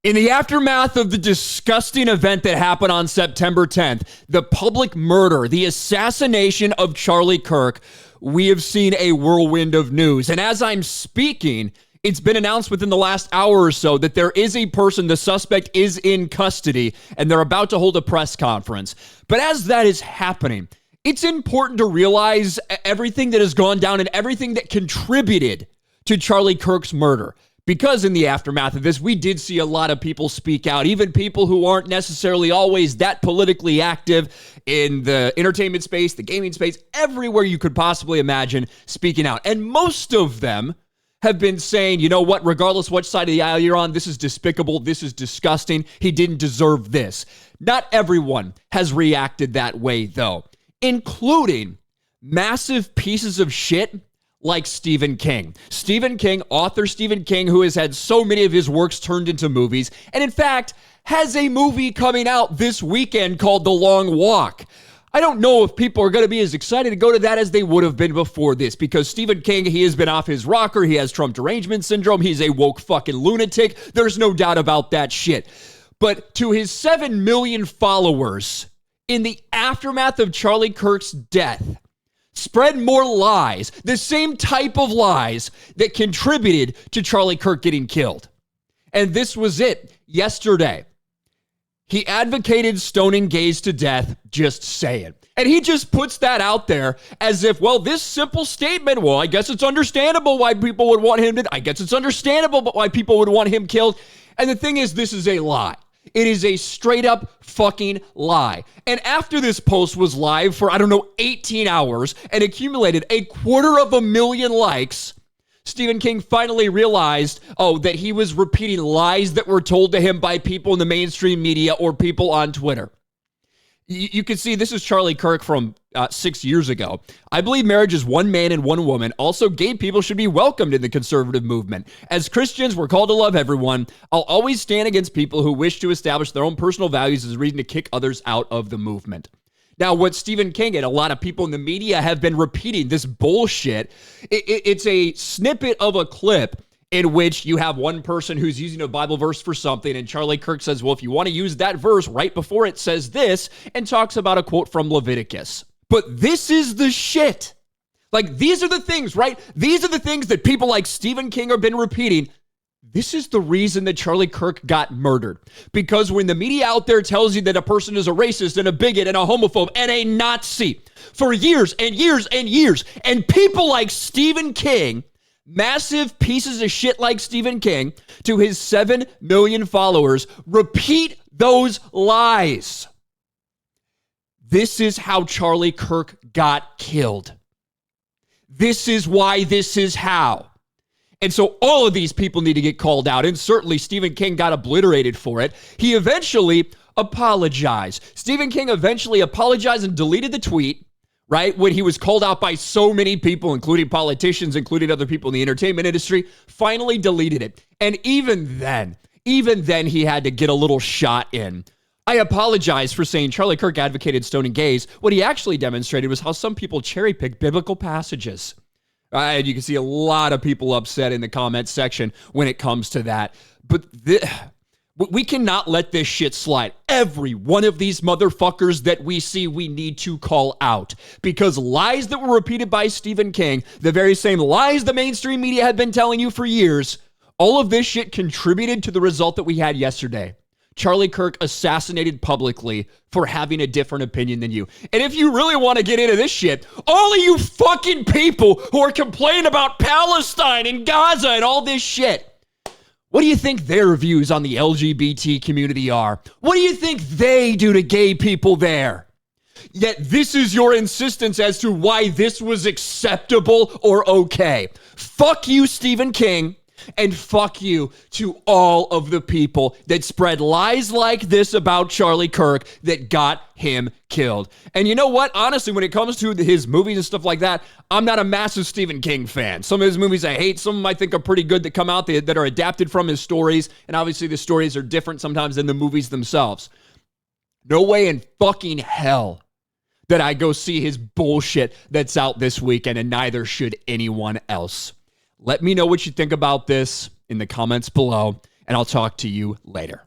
In the aftermath of the disgusting event that happened on September 10th, the public murder, the assassination of Charlie Kirk, we have seen a whirlwind of news. And as I'm speaking, it's been announced within the last hour or so that there is a person, the suspect is in custody, and they're about to hold a press conference. But as that is happening, it's important to realize everything that has gone down and everything that contributed to Charlie Kirk's murder. Because in the aftermath of this, we did see a lot of people speak out, even people who aren't necessarily always that politically active in the entertainment space, the gaming space, everywhere you could possibly imagine speaking out. And most of them have been saying, you know what, regardless what side of the aisle you're on, this is despicable, this is disgusting, he didn't deserve this. Not everyone has reacted that way, though, including massive pieces of shit like Stephen King. Stephen King, author Stephen King, who has had so many of his works turned into movies, and in fact, has a movie coming out this weekend called The Long Walk. I don't know if people are going to be as excited to go to that as they would have been before this, because Stephen King, he has been off his rocker, he has Trump derangement syndrome, he's a woke fucking lunatic, there's no doubt about that shit. But to his 7 million followers, in the aftermath of Charlie Kirk's death, spread more lies, the same type of lies that contributed to Charlie Kirk getting killed. And this was it yesterday. He advocated stoning gays to death, just saying. And he just puts that out there as if, well, this simple statement, well, I guess it's understandable why people would want him to, I guess it's understandable but why people would want him killed. And the thing is, this is a lie. It is a straight up fucking lie. And after this post was live for, 18 hours and accumulated 250,000 likes, Stephen King finally realized, that he was repeating lies that were told to him by people in the mainstream media or people on Twitter. You can see this is Charlie Kirk from 6 years ago. I believe marriage is one man and one woman. Also, gay people should be welcomed in the conservative movement. As Christians, we're called to love everyone. I'll always stand against people who wish to establish their own personal values as a reason to kick others out of the movement. Now, what Stephen King and a lot of people in the media have been repeating, this bullshit, it's a snippet of a clip in which you have one person who's using a Bible verse for something, and Charlie Kirk says, well, if you want to use that verse right before it says this, and talks about a quote from Leviticus. But this is the shit. Like, these are the things, right? These are the things that people like Stephen King have been repeating. This is the reason that Charlie Kirk got murdered. Because when the media out there tells you that a person is a racist and a bigot and a homophobe and a Nazi for years and years and years, and people like Stephen King, massive pieces of shit like Stephen King, to his 7 million followers, repeat those lies. This is how Charlie Kirk got killed. This is why, this is how. And so all of these people need to get called out, and certainly Stephen King got obliterated for it. He eventually apologized. Stephen King eventually apologized and deleted the tweet, right, when he was called out by so many people, including politicians, including other people in the entertainment industry, finally deleted it. And even then he had to get a little shot in. I apologize for saying Charlie Kirk advocated stoning gays. What he actually demonstrated was how some people cherry-pick biblical passages. And you can see a lot of people upset in the comment section when it comes to that. But we cannot let this shit slide. Every one of these motherfuckers that we see, we need to call out. Because lies that were repeated by Stephen King, the very same lies the mainstream media had been telling you for years, all of this shit contributed to the result that we had yesterday. Charlie Kirk assassinated publicly for having a different opinion than you. And if you really want to get into this shit, all of you fucking people who are complaining about Palestine and Gaza and all this shit, what do you think their views on the LGBT community are? What do you think they do to gay people there? Yet this is your insistence as to why this was acceptable or okay. Fuck you, Stephen King. And fuck you to all of the people that spread lies like this about Charlie Kirk that got him killed. And you know what? Honestly, when it comes to his movies and stuff like that, I'm not a massive Stephen King fan. Some of his movies I hate. Some of them I think are pretty good that come out that are adapted from his stories. And obviously the stories are different sometimes than the movies themselves. No way in fucking hell that I go see his bullshit that's out this weekend, and neither should anyone else. Let me know what you think about this in the comments below. and I'll talk to you later.